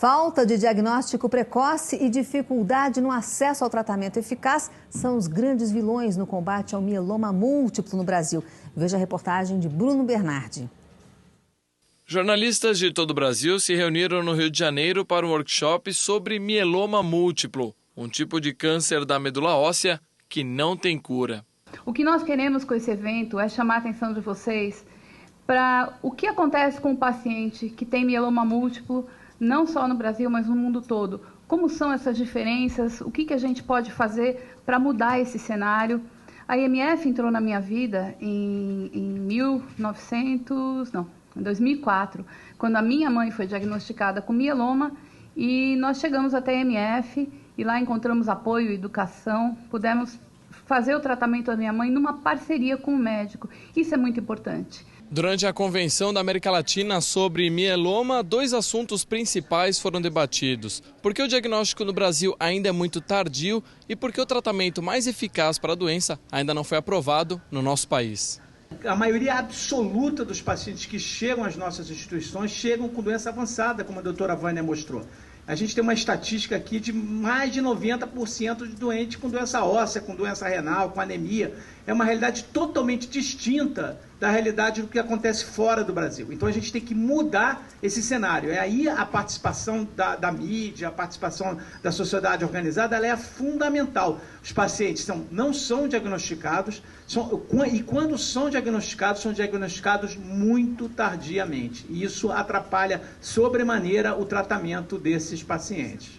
Falta de diagnóstico precoce e dificuldade no acesso ao tratamento eficaz são os grandes vilões no combate ao mieloma múltiplo no Brasil. Veja a reportagem de Bruno Bernardi. Jornalistas de todo o Brasil se reuniram no Rio de Janeiro para um workshop sobre mieloma múltiplo, um tipo de câncer da medula óssea que não tem cura. O que nós queremos com esse evento é chamar a atenção de vocês para o que acontece com o paciente que tem mieloma múltiplo, não só no Brasil, mas no mundo todo. Como são essas diferenças, o que a gente pode fazer para mudar esse cenário. A IMF entrou na minha vida em 2004, quando a minha mãe foi diagnosticada com mieloma, e nós chegamos até a IMF e lá encontramos apoio, educação, pudemos fazer o tratamento da minha mãe numa parceria com o médico. Isso é muito importante. Durante a Convenção da América Latina sobre mieloma, 2 assuntos principais foram debatidos. Porque o diagnóstico no Brasil ainda é muito tardio e porque o tratamento mais eficaz para a doença ainda não foi aprovado no nosso país. A maioria absoluta dos pacientes que chegam às nossas instituições chegam com doença avançada, como a doutora Vânia mostrou. A gente tem uma estatística aqui de mais de 90% de doentes com doença óssea, com doença renal, com anemia. É uma realidade totalmente distinta da realidade do que acontece fora do Brasil. Então a gente tem que mudar esse cenário. É aí a participação da mídia, a participação da sociedade organizada, ela é fundamental. Os pacientes não são diagnosticados, e quando são diagnosticados muito tardiamente. E isso atrapalha sobremaneira o tratamento desses pacientes.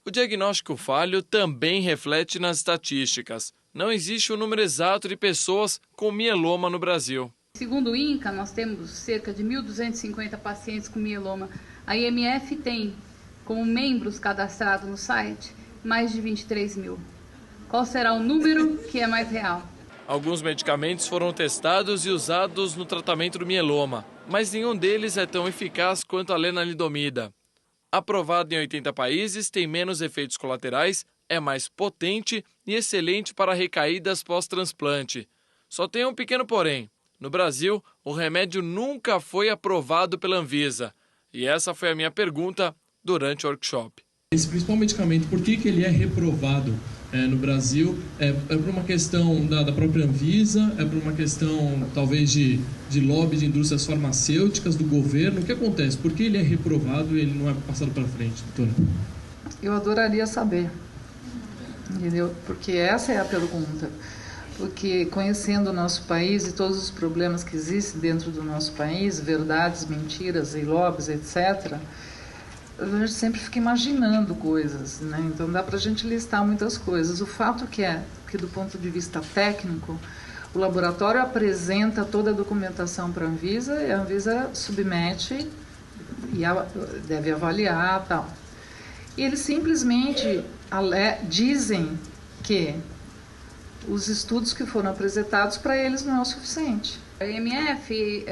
O diagnóstico falho também reflete nas estatísticas. Não existe um número exato de pessoas com mieloma no Brasil. Segundo o INCA, nós temos cerca de 1.250 pacientes com mieloma. A IMF tem, como membros cadastrados no site, mais de 23 mil. Qual será o número que é mais real? Alguns medicamentos foram testados e usados no tratamento do mieloma, mas nenhum deles é tão eficaz quanto a lenalidomida. Aprovado em 80 países, tem menos efeitos colaterais, é mais potente e excelente para recaídas pós-transplante. Só tem um pequeno porém. No Brasil, o remédio nunca foi aprovado pela Anvisa. E essa foi a minha pergunta durante o workshop. Esse principal medicamento, por que ele é reprovado no Brasil? É por uma questão da própria Anvisa? É por uma questão, talvez, de lobby de indústrias farmacêuticas, do governo? O que acontece? Por que ele é reprovado e ele não é passado para frente, doutora? Eu adoraria saber, entendeu? Porque essa é a pergunta. Porque conhecendo o nosso país e todos os problemas que existem dentro do nosso país, verdades, mentiras e lobbies, etc., a gente sempre fica imaginando coisas, né? Então dá para a gente listar muitas coisas. O fato é que do ponto de vista técnico, o laboratório apresenta toda a documentação para a Anvisa e a Anvisa submete e deve avaliar tal. E eles simplesmente dizem que os estudos que foram apresentados para eles não é o suficiente. A IMF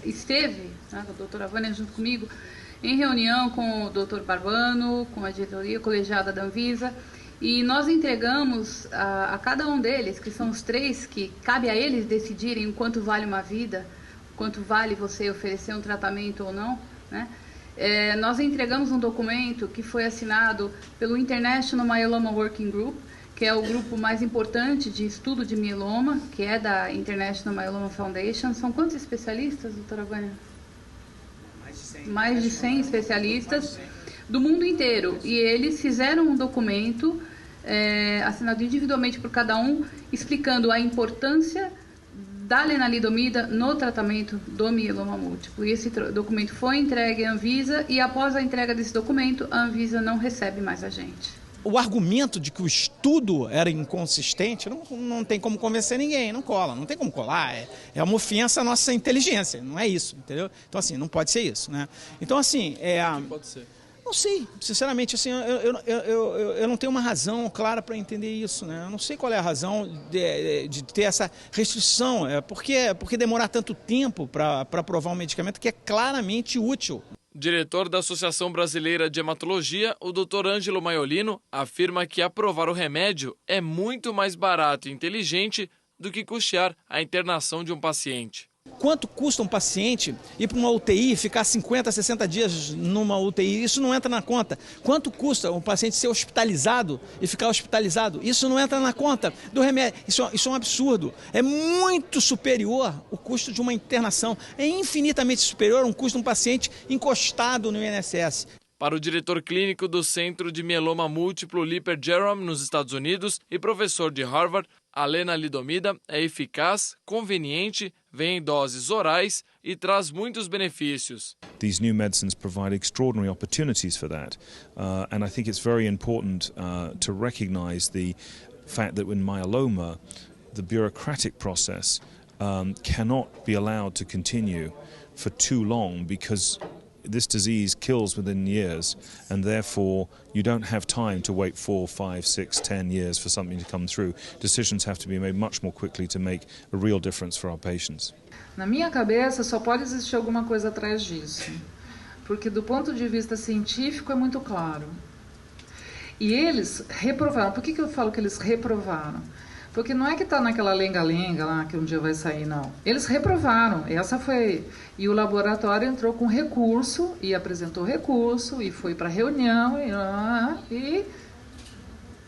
esteve, né, a doutora Vânia junto comigo, em reunião com o Dr. Barbano, com a diretoria colegiada da Anvisa, e nós entregamos a cada um deles, que são os 3, que cabe a eles decidirem o quanto vale uma vida, quanto vale você oferecer um tratamento ou não, né? Nós entregamos um documento que foi assinado pelo International Myeloma Working Group, que é o grupo mais importante de estudo de mieloma, que é da International Myeloma Foundation. São quantos especialistas, doutora Vânia? Mais de 100 especialistas do mundo inteiro. E eles fizeram um documento assinado individualmente por cada um, explicando a importância da lenalidomida no tratamento do mieloma múltiplo. E esse documento foi entregue à Anvisa e após a entrega desse documento, a Anvisa não recebe mais a gente. O argumento de que o estudo era inconsistente não tem como convencer ninguém, não cola, não tem como colar, é uma ofensa à nossa inteligência, não é isso, entendeu? Então assim, não pode ser isso, né? Então assim, O que pode ser? Não sei, sinceramente, assim, eu não tenho uma razão clara para entender isso, né? Eu não sei qual é a razão de ter essa restrição, por que demorar tanto tempo para aprovar um medicamento que é claramente útil. Diretor da Associação Brasileira de Hematologia, o Dr. Ângelo Maiolino, afirma que aprovar o remédio é muito mais barato e inteligente do que custear a internação de um paciente. Quanto custa um paciente ir para uma UTI, ficar 50, 60 dias numa UTI? Isso não entra na conta. Quanto custa um paciente ser hospitalizado e ficar hospitalizado? Isso não entra na conta do remédio. Isso é um absurdo. É muito superior o custo de uma internação. É infinitamente superior ao custo de um paciente encostado no INSS. Para o diretor clínico do Centro de Mieloma Múltiplo Liper Jerome, nos Estados Unidos, e professor de Harvard, a lenalidomida é eficaz, conveniente, vem em doses orais e traz muitos benefícios. These new medicines provide extraordinary opportunities for that, and I think it's very important to recognize the fact that in myeloma, the bureaucratic process cannot be allowed to continue for too long, because this disease kills within years, and therefore you don't have time to wait 4, 5, 6, 10 years for something to come through. Decisions have to be made much more quickly to make a real difference for our patients. Na minha cabeça só pode existir alguma coisa atrás disso, porque do ponto de vista científico é muito claro. E eles reprovaram. Por que eu falo que eles reprovaram? Porque não é que está naquela lenga-lenga lá que um dia vai sair, não. Eles reprovaram. Essa foi. E o laboratório entrou com recurso e apresentou recurso e foi para reunião e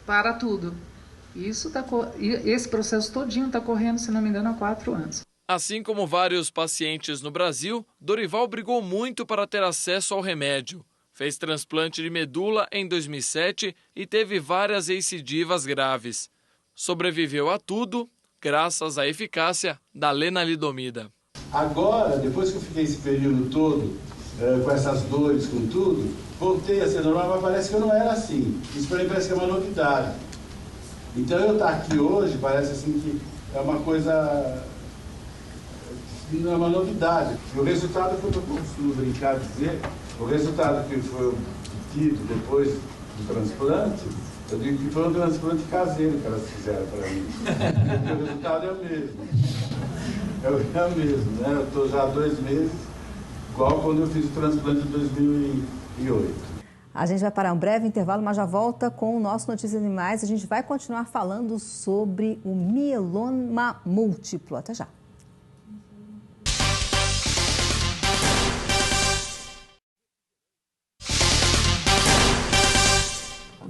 para tudo. Esse processo todinho está correndo, se não me engano, há 4 anos. Assim como vários pacientes no Brasil, Dorival brigou muito para ter acesso ao remédio. Fez transplante de medula em 2007 e teve várias recidivas graves. Sobreviveu a tudo, graças à eficácia da lenalidomida. Agora, depois que eu fiquei esse período todo, com essas dores, com tudo, voltei a ser normal, mas parece que eu não era assim. Isso para mim parece que é uma novidade. Então eu estar aqui hoje parece assim que é uma coisa, não é uma novidade. E o resultado foi, eu costumo brincar dizer, o resultado que foi obtido depois do transplante, eu digo que foi um transplante caseiro que elas fizeram para mim. Porque o resultado é o mesmo. É o mesmo, né? Eu estou já há 2 meses, igual quando eu fiz o transplante em 2008. A gente vai parar um breve intervalo, mas já volta com o nosso Notícias Animais. A gente vai continuar falando sobre o mieloma múltiplo. Até já.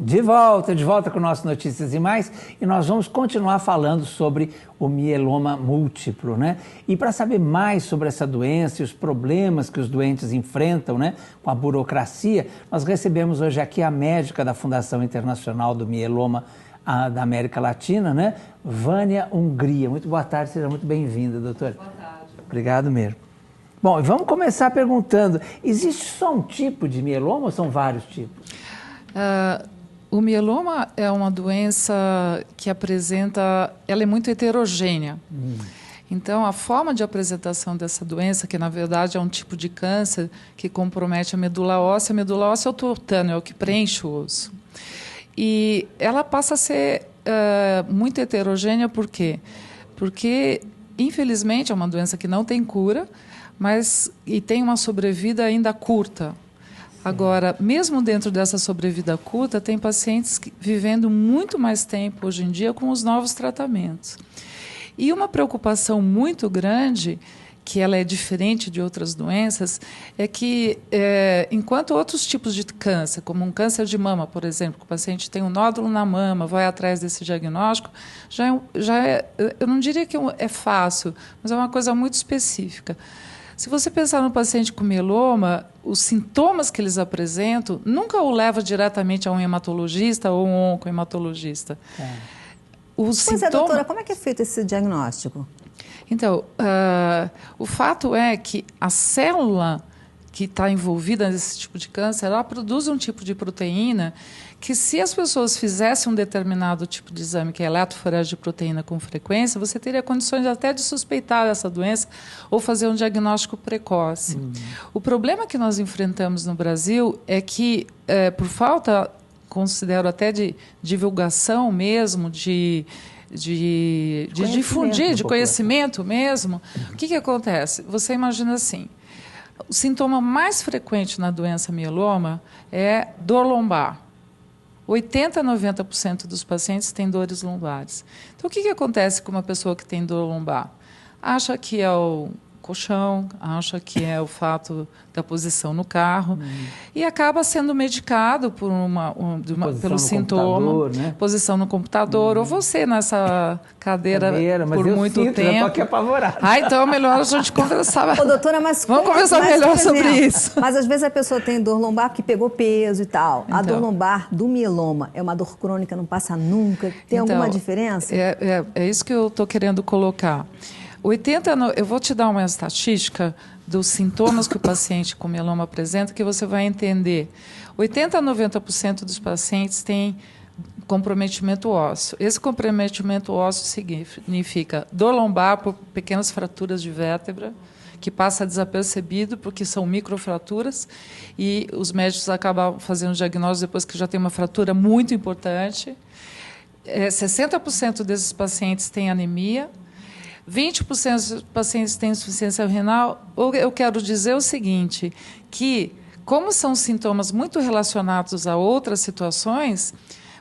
De volta com o nosso Notícias e Mais, e nós vamos continuar falando sobre o mieloma múltiplo, né? E para saber mais sobre essa doença e os problemas que os doentes enfrentam, né, com a burocracia, nós recebemos hoje aqui a médica da Fundação Internacional do Mieloma da América Latina, né, Vânia Hungria. Muito boa tarde, seja muito bem-vinda, doutora. Boa tarde. Obrigado mesmo. Bom, vamos começar perguntando, existe só um tipo de mieloma ou são vários tipos? O mieloma é uma doença que ela é muito heterogênea. Então, a forma de apresentação dessa doença, que na verdade é um tipo de câncer que compromete a medula óssea é o tuortano, é o que preenche o osso. E ela passa a ser muito heterogênea, por quê? Porque, infelizmente, é uma doença que não tem cura, e tem uma sobrevida ainda curta. Agora, mesmo dentro dessa sobrevida curta, tem pacientes vivendo muito mais tempo hoje em dia com os novos tratamentos. E uma preocupação muito grande, que ela é diferente de outras doenças, é que, enquanto outros tipos de câncer, como um câncer de mama, por exemplo, que o paciente tem um nódulo na mama, vai atrás desse diagnóstico, eu não diria que é fácil, mas é uma coisa muito específica. Se você pensar no paciente com mieloma, os sintomas que eles apresentam nunca o leva diretamente a um hematologista ou um oncohematologista. Doutora, como é que é feito esse diagnóstico? Então, o fato é que a célula que está envolvida nesse tipo de câncer, ela produz um tipo de proteína que, se as pessoas fizessem um determinado tipo de exame, que é eletroforese de proteína com frequência, você teria condições até de suspeitar essa doença ou fazer um diagnóstico precoce. O problema que nós enfrentamos no Brasil é que, por falta, considero até de divulgação mesmo, de difundir, de conhecimento mesmo, o que acontece? Você imagina assim, o sintoma mais frequente na doença mieloma é dor lombar. 80% a 90% dos pacientes têm dores lombares. Então, o que acontece com uma pessoa que tem dor lombar? Acha que é o colchão, acha que é o fato da posição no carro e acaba sendo medicado por pelo sintoma, né? Posição no computador, ou você nessa cadeira por muito tempo. Já tô aqui apavorado. Então é melhor a gente conversar. Ô, doutora, mas vamos conversar melhor sobre isso. Mas às vezes a pessoa tem dor lombar porque pegou peso e tal. A dor lombar do mieloma é uma dor crônica, não passa nunca? Tem alguma diferença? É isso que eu estou querendo colocar. Eu vou te dar uma estatística dos sintomas que o paciente com mieloma apresenta, que você vai entender. 80% a 90% dos pacientes têm comprometimento ósseo. Esse comprometimento ósseo significa dor lombar por pequenas fraturas de vértebra, que passa desapercebido, porque são microfraturas, e os médicos acabam fazendo o diagnóstico depois que já tem uma fratura muito importante. 60% desses pacientes têm anemia, 20% dos pacientes têm insuficiência renal. Eu quero dizer o seguinte, que como são sintomas muito relacionados a outras situações,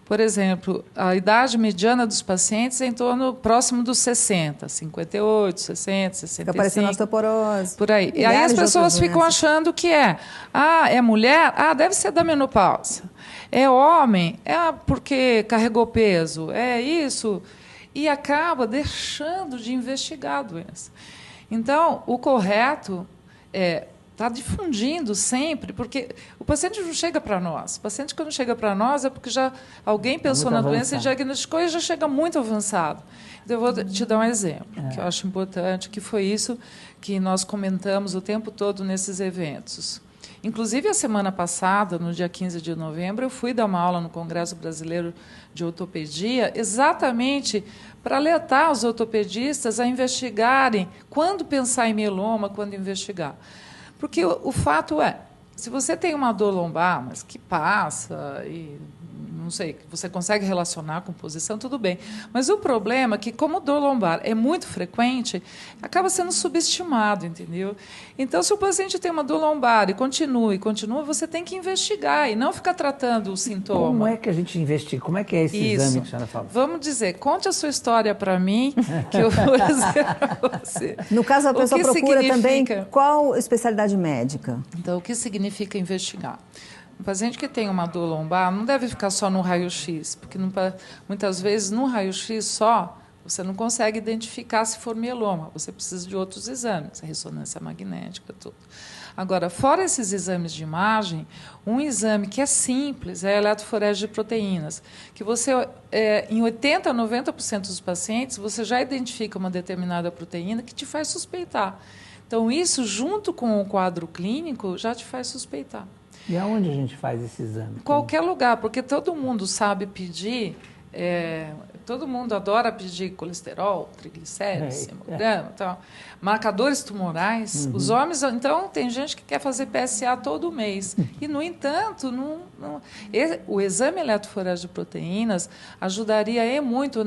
por exemplo, a idade mediana dos pacientes é em torno próximo dos 60, 58, 60, 65. Fica parecendo osteoporose. Por aí. E aí as pessoas ficam achando que é mulher? Deve ser da menopausa. É homem? Porque carregou peso. É isso. E acaba deixando de investigar a doença. Então, o correto é estar difundindo sempre, porque o paciente não chega para nós. O paciente, quando chega para nós, é porque já alguém pensou na doença e diagnosticou e já chega muito avançado. Então, eu vou te dar um exemplo, que eu acho importante, que foi isso que nós comentamos o tempo todo nesses eventos. Inclusive, a semana passada, no dia 15 de novembro, eu fui dar uma aula no Congresso Brasileiro de Ortopedia, exatamente para alertar os ortopedistas a investigarem quando pensar em mieloma, quando investigar. Porque o fato é, se você tem uma dor lombar, mas que passa e não sei, você consegue relacionar com posição, tudo bem. Mas o problema é que, como dor lombar é muito frequente, acaba sendo subestimado, entendeu? Então, se o paciente tem uma dor lombar e continua, você tem que investigar e não ficar tratando o sintoma. Como é que a gente investiga? Como é que é esse exame que a senhora fala? Vamos dizer, conte a sua história para mim, que eu vou dizer para você. No caso, a pessoa procura também qual especialidade médica? Então, o que significa investigar? O paciente que tem uma dor lombar não deve ficar só no raio-x, porque muitas vezes no raio-x só você não consegue identificar se for mieloma. Você precisa de outros exames, ressonância magnética, tudo. Agora, fora esses exames de imagem, um exame que é simples é a eletroforese de proteínas, que você, em 80% a 90% dos pacientes, você já identifica uma determinada proteína que te faz suspeitar. Então, isso, junto com o quadro clínico, já te faz suspeitar. E aonde a gente faz esse exame? Qualquer lugar, porque todo mundo sabe pedir, todo mundo adora pedir colesterol, triglicérides, hemograma, tal, marcadores tumorais. Os homens, então, tem gente que quer fazer PSA todo mês. E, no entanto, o exame eletroforese de proteínas ajudaria muito.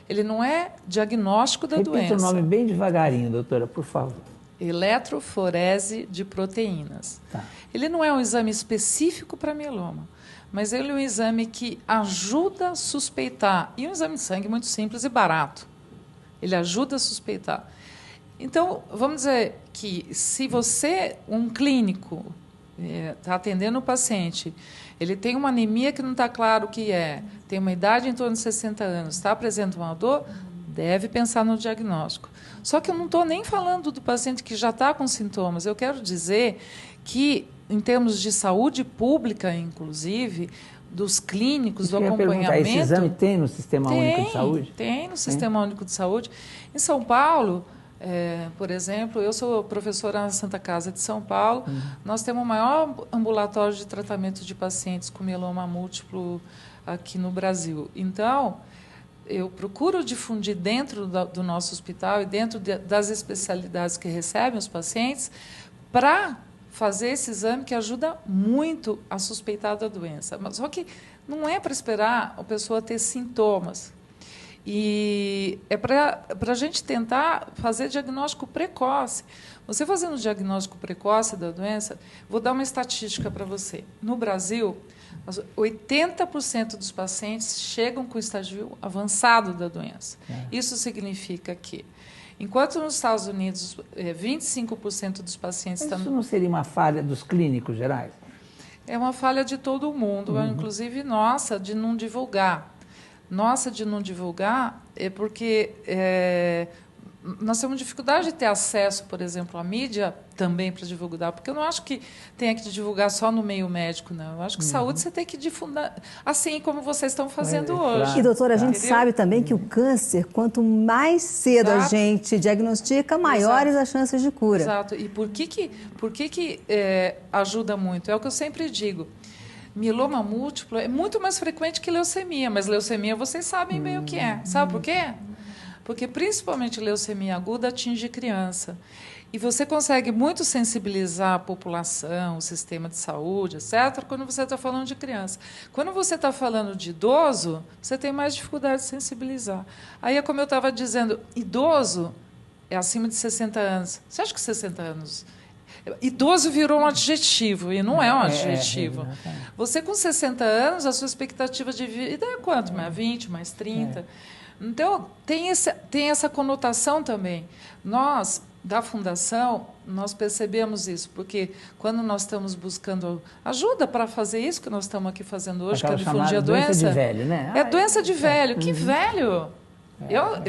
Ele não é diagnóstico da doença. Repita o nome bem devagarinho, doutora, por favor. Eletroforese de proteínas. Tá. Ele não é um exame específico para mieloma, mas ele é um exame que ajuda a suspeitar. E um exame de sangue muito simples e barato. Ele ajuda a suspeitar. Então, vamos dizer que se você, um clínico, está atendendo o paciente, ele tem uma anemia que não está claro o que tem uma idade em torno de 60 anos, está apresentando uma dor, deve pensar no diagnóstico. Só que eu não estou nem falando do paciente que já está com sintomas. Eu quero dizer que, em termos de saúde pública, inclusive, dos clínicos, do acompanhamento... Esse exame tem no Sistema Único de Saúde? Tem no Sistema Único de Saúde. Em São Paulo, por exemplo, eu sou professora na Santa Casa de São Paulo, nós temos o maior ambulatório de tratamento de pacientes com mieloma múltiplo aqui no Brasil. Então, eu procuro difundir dentro do nosso hospital e dentro das especialidades que recebem os pacientes para fazer esse exame que ajuda muito a suspeitar da doença. Mas só que não é para esperar a pessoa ter sintomas. E é para a gente tentar fazer diagnóstico precoce. Você fazendo o diagnóstico precoce da doença, vou dar uma estatística para você. No Brasil, 80% dos pacientes chegam com estágio avançado da doença. Isso significa que, Enquanto nos Estados Unidos, 25% dos pacientes... Isso não seria uma falha dos clínicos gerais? É uma falha de todo mundo, inclusive nossa, de não divulgar. Nossa, de não divulgar é porque nós temos dificuldade de ter acesso, por exemplo, à mídia também para divulgar, porque eu não acho que tenha que divulgar só no meio médico, não. Eu acho que saúde você tem que difundir, assim como vocês estão fazendo hoje. E, doutora, a gente sabe também que o câncer, quanto mais cedo a gente diagnostica, maiores as chances de cura. Exato. E por que ajuda muito? É o que eu sempre digo. Mieloma múltiplo é muito mais frequente que leucemia, mas leucemia vocês sabem bem o que é. Sabe por quê? Porque principalmente leucemia aguda atinge criança. E você consegue muito sensibilizar a população, o sistema de saúde, etc., quando você está falando de criança. Quando você está falando de idoso, você tem mais dificuldade de sensibilizar. Aí é como eu estava dizendo, idoso é acima de 60 anos. Você acha que 60 anos... Idoso virou um adjetivo, e não é um adjetivo. Você com 60 anos, a sua expectativa de vida é quanto? Mais 20, mais 30. Então, tem essa conotação também. Nós, da Fundação, nós percebemos isso, porque quando nós estamos buscando ajuda para fazer isso que nós estamos aqui fazendo hoje, que é difundir a doença... doença de velho, né? É doença de velho. Que velho!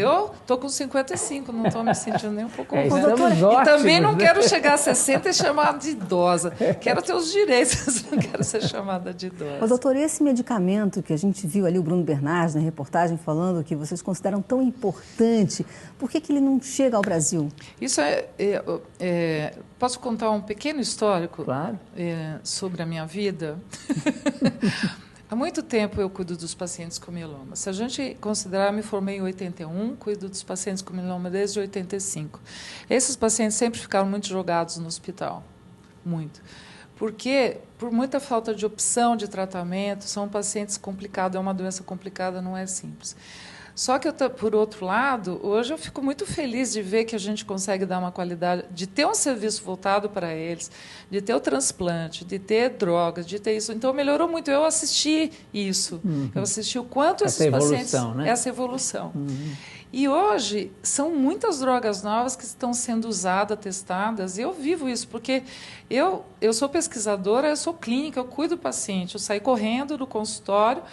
Eu estou com 55, não estou me sentindo nem um pouco velha. E também não quero chegar a 60 e chamar de idosa. Quero ter os direitos, não quero ser chamada de idosa. Ô, doutor, e esse medicamento que a gente viu ali, o Bruno Bernardes, na reportagem, falando que vocês consideram tão importante, por que ele não chega ao Brasil? Isso posso contar um pequeno histórico? Claro. Sobre a minha vida? Há muito tempo eu cuido dos pacientes com mieloma. Se a gente considerar, me formei em 81, cuido dos pacientes com mieloma desde 85. Esses pacientes sempre ficaram muito jogados no hospital, muito. Porque, por muita falta de opção de tratamento, são pacientes complicados, é uma doença complicada, não é simples. Só que, por outro lado, hoje eu fico muito feliz de ver que a gente consegue dar uma qualidade, de ter um serviço voltado para eles, de ter o transplante, de ter drogas, de ter isso. Então, melhorou muito. Eu assisti isso. Eu assisti o quanto esses pacientes... Né? Essa evolução. E hoje, são muitas drogas novas que estão sendo usadas, testadas, e eu vivo isso, porque eu sou pesquisadora, eu sou clínica, eu cuido do paciente, eu saio correndo do consultório,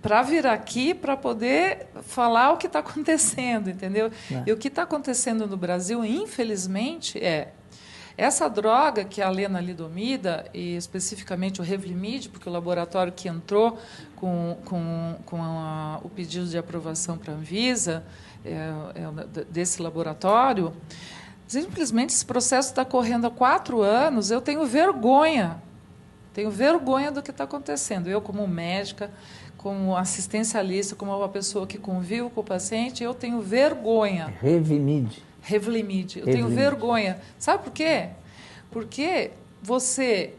para vir aqui para poder falar o que está acontecendo, entendeu? E o que está acontecendo no Brasil, infelizmente, essa droga, que é a lenalidomida, e especificamente o Revlimid, porque o laboratório que entrou com o pedido de aprovação para a Anvisa, desse laboratório, simplesmente esse processo está correndo há 4 anos, eu tenho vergonha do que está acontecendo. Eu, como médica, como assistencialista, como uma pessoa que convive com o paciente, eu tenho vergonha. Revlimid. Eu tenho vergonha. Sabe por quê? Porque você...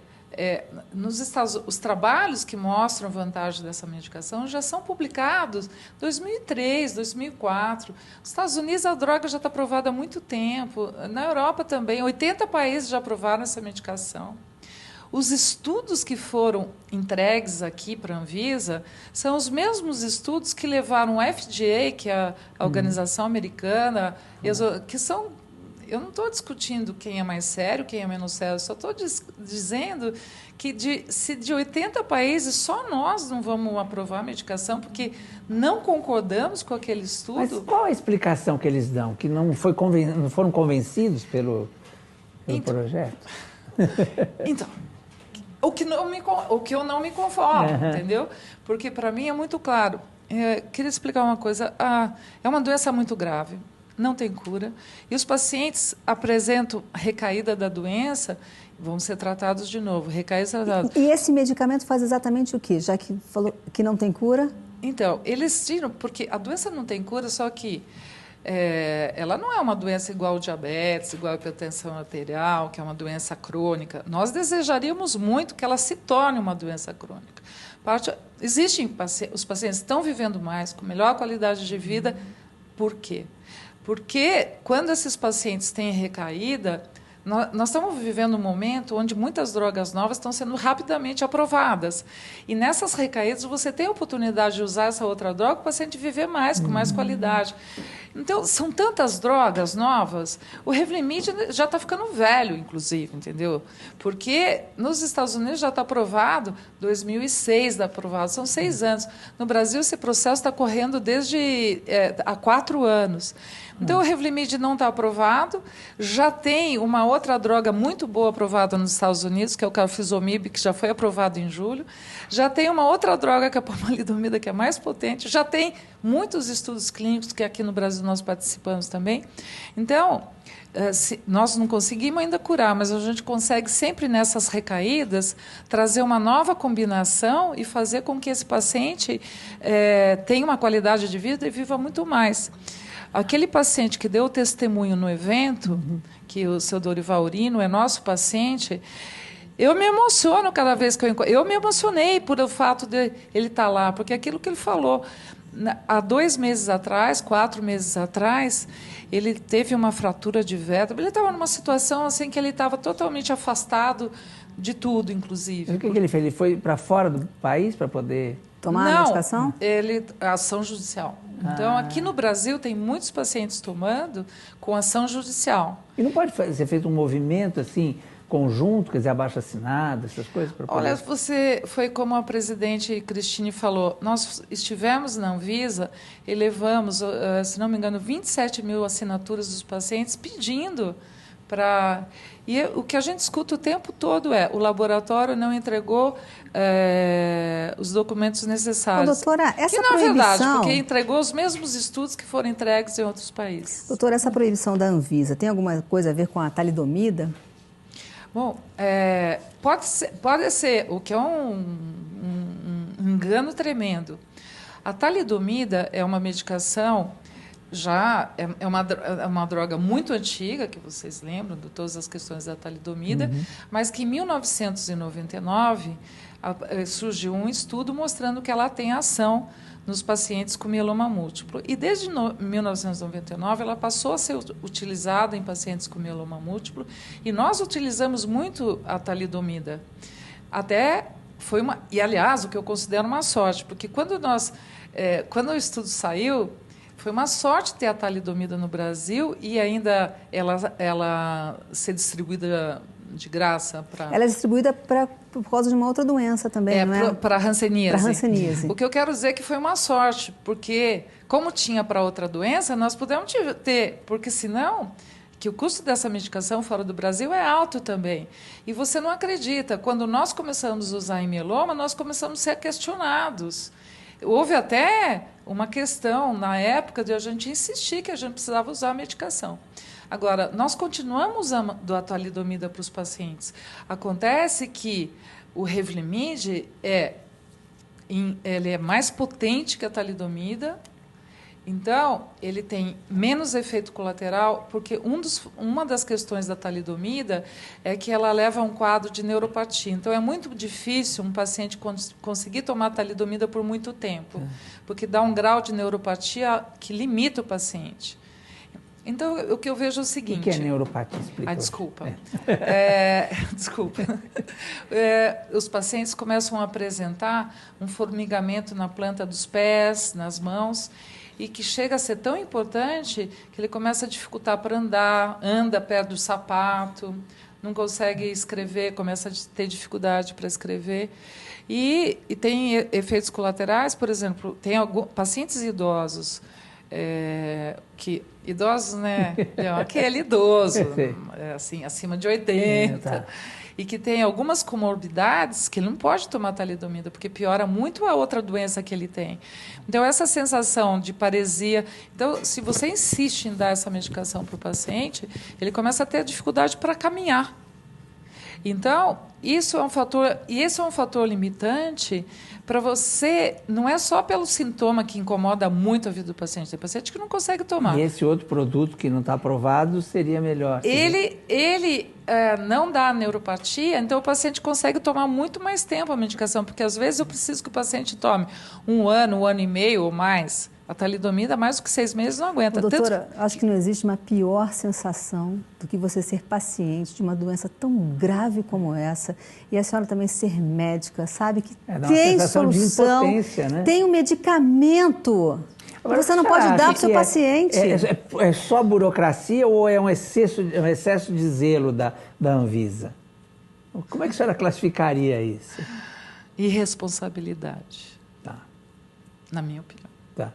os trabalhos que mostram a vantagem dessa medicação já são publicados em 2003, 2004. Nos Estados Unidos, a droga já está aprovada há muito tempo. Na Europa também. 80 países já aprovaram essa medicação. Os estudos que foram entregues aqui para a Anvisa são os mesmos estudos que levaram o FDA, que é a organização americana, que são... Eu não estou discutindo quem é mais sério, quem é menos sério, só estou dizendo que se de 80 países, só nós não vamos aprovar a medicação, porque não concordamos com aquele estudo. Mas qual a explicação que eles dão? Que não foram convencidos pelo projeto? Então... O que eu não me conformo, entendeu? Porque, para mim, é muito claro. Queria explicar uma coisa. É uma doença muito grave, não tem cura, e os pacientes apresentam recaída da doença, vão ser tratados de novo, recaídos tratados. E esse medicamento faz exatamente o quê? Já que falou que não tem cura? Então, eles tiram, porque a doença não tem cura, só que ela não é uma doença igual ao diabetes, igual à hipertensão arterial, que é uma doença crônica. Nós desejaríamos muito que ela se torne uma doença crônica. Os pacientes estão vivendo mais, com melhor qualidade de vida. Por quê? Porque quando esses pacientes têm recaída, nós estamos vivendo um momento onde muitas drogas novas estão sendo rapidamente aprovadas. E nessas recaídas, você tem a oportunidade de usar essa outra droga para o paciente viver mais, com mais qualidade. Então, são tantas drogas novas, o Revlimid já está ficando velho, inclusive, entendeu? Porque nos Estados Unidos já está aprovado, 2006 está aprovado, são 6 anos. No Brasil, esse processo está correndo desde há 4 anos. Então, o Revlimid não está aprovado, já tem uma outra droga muito boa aprovada nos Estados Unidos, que é o Carfizomib, que já foi aprovado em julho, já tem uma outra droga, que é a pomalidomida, que é mais potente, já tem muitos estudos clínicos, que aqui no Brasil nós participamos também. Então, nós não conseguimos ainda curar, mas a gente consegue sempre nessas recaídas trazer uma nova combinação e fazer com que esse paciente tenha uma qualidade de vida e viva muito mais. Aquele paciente que deu o testemunho no evento, que o seu Dorival Urino é nosso paciente, eu me emociono cada vez que eu me emocionei por o fato de ele estar lá, porque aquilo que ele falou, há 2 meses atrás, 4 meses atrás, ele teve uma fratura de vértebra, ele estava numa situação assim que ele estava totalmente afastado de tudo, inclusive. E o que ele fez? Ele foi para fora do país para poder tomar a medicação? Ação judicial. Então, aqui no Brasil, tem muitos pacientes tomando com ação judicial. E não pode ser feito um movimento assim, conjunto, quer dizer, abaixo-assinado, essas coisas? Para poder... Olha, foi como a presidente Cristine falou, nós estivemos na Anvisa e levamos, se não me engano, 27 mil assinaturas dos pacientes pedindo para... E o que a gente escuta o tempo todo o laboratório não entregou os documentos necessários. Doutora, essa que, na proibição... verdade, porque entregou os mesmos estudos que foram entregues em outros países. Doutora, essa proibição da Anvisa tem alguma coisa a ver com a talidomida? Bom, pode ser, o que é um engano tremendo. A talidomida é uma medicação... já é uma droga muito antiga, que vocês lembram de todas as questões da talidomida, mas que em 1999 surgiu um estudo mostrando que ela tem ação nos pacientes com mieloma múltiplo. E desde 1999 ela passou a ser utilizada em pacientes com mieloma múltiplo e nós utilizamos muito a talidomida. E, aliás, o que eu considero uma sorte, porque quando o estudo saiu, foi uma sorte ter a talidomida no Brasil e ainda ela ser distribuída de graça para... Ela é distribuída por causa de uma outra doença também, não é? Para hanseníase. Para hanseníase. O que eu quero dizer é que foi uma sorte, porque como tinha para outra doença, nós pudemos ter, porque senão... que o custo dessa medicação fora do Brasil é alto também. E você não acredita, quando nós começamos a usar em mieloma, nós começamos a ser questionados. Houve até uma questão, na época, de a gente insistir que a gente precisava usar a medicação. Agora, nós continuamos usando a talidomida para os pacientes. Acontece que o Revlimid ele é mais potente que a talidomida, então, ele tem menos efeito colateral, porque uma das questões da talidomida é que ela leva a um quadro de neuropatia. Então, é muito difícil um paciente conseguir tomar talidomida por muito tempo, porque dá um grau de neuropatia que limita o paciente. Então, o que eu vejo é o seguinte... O que é neuropatia? Explica. Desculpa. Desculpa. Os pacientes começam a apresentar um formigamento na planta dos pés, nas mãos, e que chega a ser tão importante que ele começa a dificultar para andar, anda perto do sapato, não consegue escrever, começa a ter dificuldade para escrever. E tem efeitos colaterais, por exemplo, tem pacientes idosos, idosos, né? Aquele idoso, assim, acima de 80, e que tem algumas comorbidades que ele não pode tomar talidomida, porque piora muito a outra doença que ele tem. Então, essa sensação de paresia... Então, se você insiste em dar essa medicação para o paciente, ele começa a ter dificuldade para caminhar. Então, esse é um fator limitante para você, não é só pelo sintoma que incomoda muito a vida do paciente, tem paciente que não consegue tomar. E esse outro produto que não está aprovado seria melhor? Ele não dá neuropatia, então o paciente consegue tomar muito mais tempo a medicação, porque às vezes eu preciso que o paciente tome 1 ano, 1 ano e meio ou mais. A talidomida, mais do que 6 meses, não aguenta. Doutora, acho que não existe uma pior sensação do que você ser paciente de uma doença tão grave como essa e a senhora também ser médica, sabe que tem solução, de impotência, né? Tem um medicamento. Agora, você não pode dar para o seu paciente. É só burocracia ou é um excesso de zelo da Anvisa? Como é que a senhora classificaria isso? Irresponsabilidade. Tá. Na minha opinião. Tá.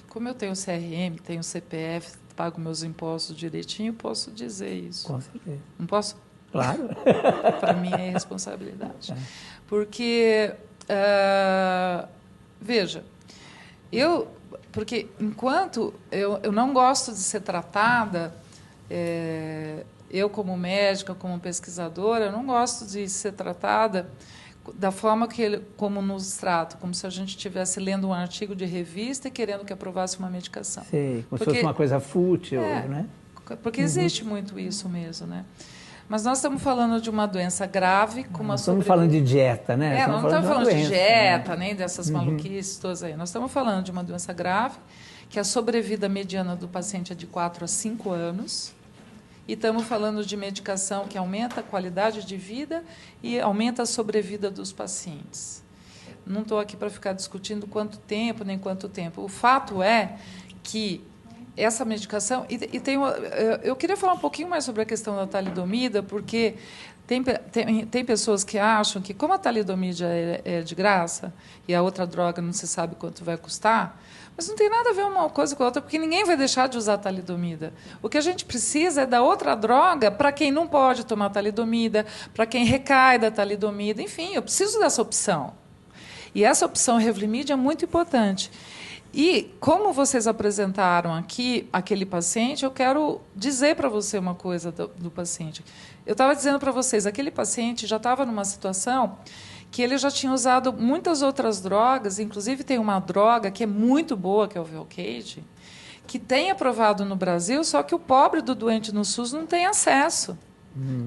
Como eu tenho CRM, tenho CPF, pago meus impostos direitinho, posso dizer isso. Com certeza. Não posso? Claro. Para mim é irresponsabilidade. Porque, veja, porque enquanto eu não gosto de ser tratada, eu como médica, como pesquisadora, eu não gosto de ser tratada da forma como nos trata, como se a gente estivesse lendo um artigo de revista e querendo que aprovasse uma medicação. Sei, como se fosse uma coisa fútil, né? Porque existe muito isso mesmo, né? Mas nós estamos falando de uma doença grave com uma estamos falando de dieta, né? Não estamos falando de dieta, nem dessas maluquices todas aí. Nós estamos falando de uma doença grave, que a sobrevida mediana do paciente é de 4 a 5 anos. E estamos falando de medicação que aumenta a qualidade de vida e aumenta a sobrevida dos pacientes. Não estou aqui para ficar discutindo quanto tempo, nem quanto tempo. O fato é que essa medicação... eu queria falar um pouquinho mais sobre a questão da talidomida, porque tem pessoas que acham que, como a talidomida é de graça e a outra droga não se sabe quanto vai custar, mas não tem nada a ver uma coisa com a outra, porque ninguém vai deixar de usar a talidomida. O que a gente precisa é da outra droga para quem não pode tomar talidomida, para quem recai da talidomida. Enfim, eu preciso dessa opção. E essa opção Revlimid é muito importante. E, como vocês apresentaram aqui aquele paciente, eu quero dizer para você uma coisa do paciente. Eu estava dizendo para vocês, aquele paciente já estava numa situação que ele já tinha usado muitas outras drogas, inclusive tem uma droga que é muito boa, que é o Velcade, que tem aprovado no Brasil, só que o pobre do doente no SUS não tem acesso.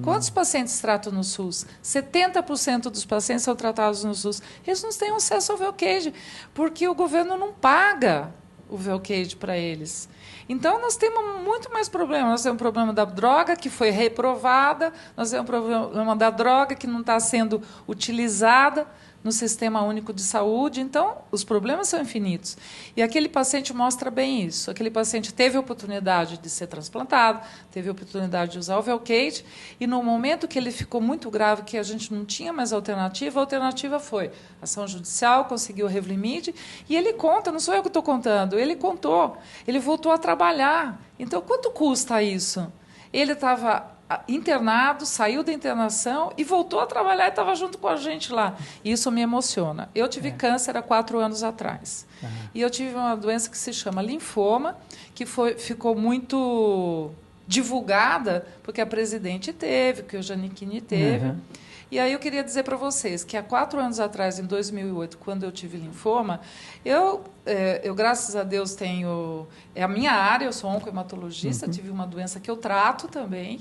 Quantos pacientes tratam no SUS? 70% dos pacientes são tratados no SUS. Eles não têm acesso ao Velcade, porque o governo não paga o Velcade para eles. Então, nós temos muito mais problemas. Nós temos o problema da droga que foi reprovada, nós temos o problema da droga que não está sendo utilizada no Sistema Único de Saúde. Então, os problemas são infinitos. E aquele paciente mostra bem isso. Aquele paciente teve a oportunidade de ser transplantado, teve a oportunidade de usar o Velcade, e no momento que ele ficou muito grave, que a gente não tinha mais alternativa, a alternativa foi ação judicial, conseguiu o Revlimid, e ele conta, não sou eu que estou contando, ele contou, ele voltou a trabalhar. Então, quanto custa isso? Ele estava internado, saiu da internação e voltou a trabalhar e estava junto com a gente lá. Isso me emociona. Eu tive câncer há 4 anos atrás. E eu tive uma doença que se chama linfoma, que ficou muito divulgada, porque a presidente teve, que o Giannichini teve. E aí eu queria dizer para vocês que há 4 anos atrás, em 2008, quando eu tive linfoma, eu graças a Deus, tenho... É a minha área, eu sou oncohematologista, tive uma doença que eu trato também.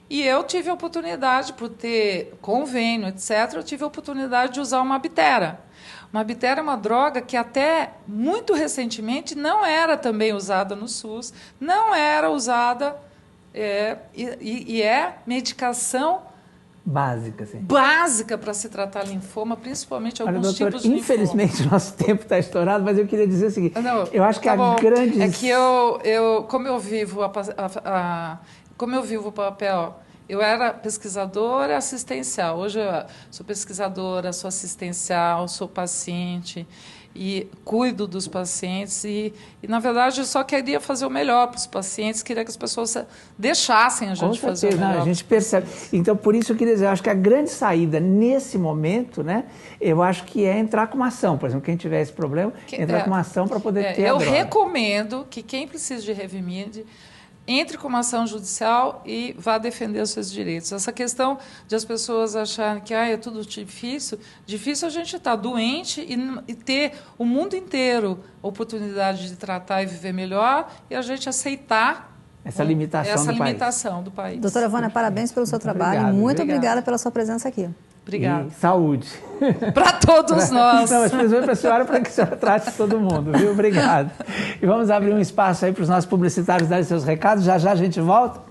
E eu tive a oportunidade, por ter convênio, etc., eu tive a oportunidade de usar uma Abtera. Uma Abtera é uma droga que até muito recentemente não era também usada no SUS, não era usada, e é medicação básica, sim. Básica para se tratar linfoma, principalmente alguns tipos de linfoma. Infelizmente, nosso tempo está estourado, mas eu queria dizer o seguinte, eu acho que a grande... É que como eu vivo o papel... Eu era pesquisadora assistencial, hoje eu sou pesquisadora, sou assistencial, sou paciente e cuido dos pacientes e, na verdade, eu só queria fazer o melhor para os pacientes, queria que as pessoas deixassem a gente fazer o melhor. A gente percebe. Então, por isso eu queria dizer, eu acho que a grande saída nesse momento, né, eu acho que é entrar com uma ação. Por exemplo, quem tiver esse problema, entrar com uma ação para poder ter a droga. Eu recomendo que quem precisa de Revlimid entre com uma ação judicial e vá defender os seus direitos. Essa questão de as pessoas acharem que é tudo difícil a gente estar doente e ter o mundo inteiro a oportunidade de tratar e viver melhor e a gente aceitar essa limitação do país. Doutora Vânia, parabéns pelo seu trabalho. Muito obrigada pela sua presença aqui. Obrigada. E saúde. Para todos nós. Não, mas principalmente para a senhora, para que a senhora trate todo mundo, viu? Obrigado. E vamos abrir um espaço aí para os nossos publicitários darem seus recados. Já já a gente volta.